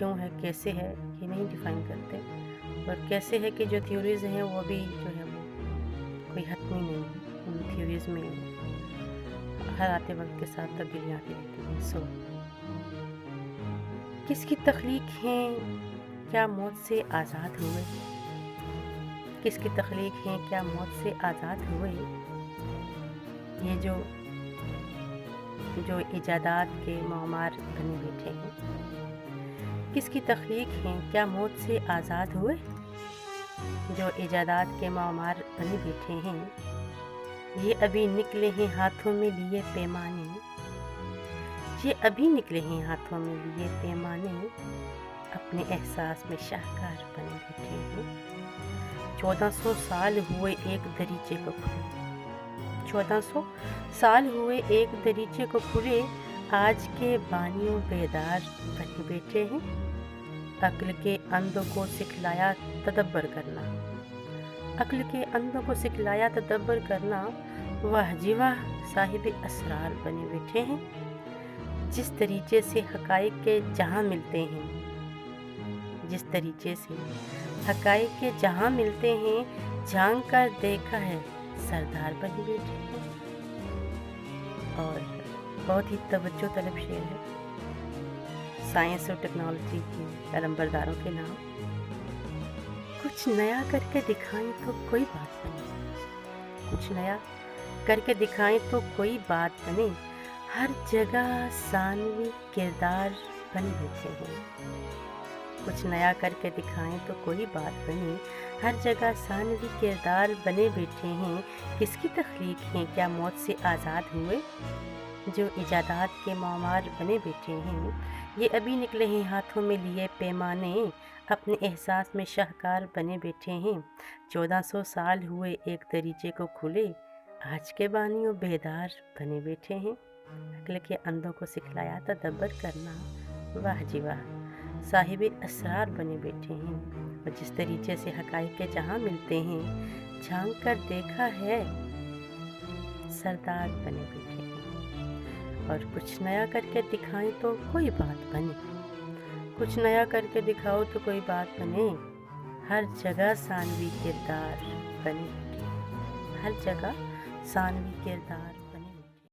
क्यों है, कैसे है, ये नहीं डिफ़ाइन करते। और कैसे है कि जो थ्योरीज़ हैं वो भी जो है वो कोई हतमी नहीं है। उन थ्योरीज़ में हर आते वक्त के साथ तब्दीलियाँ आती रहती हैं। किसकी तख्लीक हैं, क्या मौत से आज़ाद हुए? किसकी तख्लीक हैं, क्या मौत से आज़ाद हुए? ये जो इजादात के मामार बने बैठे हैं, किसकी तख्लीक हैं, क्या मौत से आज़ाद हुए? जो इजादात के मामार बने बैठे हैं, ये अभी निकले हैं हाथों में लिए पैमाने, ये अभी निकले हैं हाथों में लिए पैमाने, अपने एहसास में शाहकार बने बैठे हैं। 1400 साल हुए एक दरीचे को खुले, 1400 साल हुए एक दरीचे को खुले, आज के बानियों बेदार बने बैठे हैं। अक्ल के अंधों को सिखलाया तदब्बर करना, अक्ल के अंधों को सिखलाया तदब्बर करना, वाह जी वाह साहिब असरार बने बैठे हैं। जिस तरीके से हकाइक के जहाँ मिलते हैं, जिस तरीके से हकाइक के जहाँ मिलते हैं, झांक कर देखा है सरदार बने बैठे हैं। और बहुत ही तवज्जो तलब शेर है, साइंस और टेक्नोलॉजी के अलंबरदारों के नाम। कुछ नया करके दिखाएं तो कोई बात बने, कुछ नया करके दिखाएं तो कोई बात बने, हर जगह सानवी किरदार बने बैठे हैं। कुछ नया करके दिखाएं तो कोई बात बने, हर जगह सानवी किरदार बने बैठे हैं। किसकी तख्लीक हैं, क्या मौत से आज़ाद हुए? जो इजादात के मामार बने बैठे हैं, ये अभी निकले हैं हाथों में लिए पैमाने, अपने एहसास में शाहकार बने बैठे हैं। 1400 साल हुए एक दरीचे को खुले, आज के बानियों बेदार बने बैठे हैं। अक्ल के अंधों को सिखलाया तदब्बर करना, वाह जी वाह साहिब असरार बने बैठे हैं। और जिस तरीके से हकाइक के जहाँ मिलते हैं, झांक कर देखा है सरदार बने बैठे हैं। और कुछ नया करके दिखाएं तो कोई बात बने, कुछ नया करके दिखाओ तो कोई बात बने, हर जगह सानवी किरदार बने बैठे हैं। हर जगह सानवी किरदार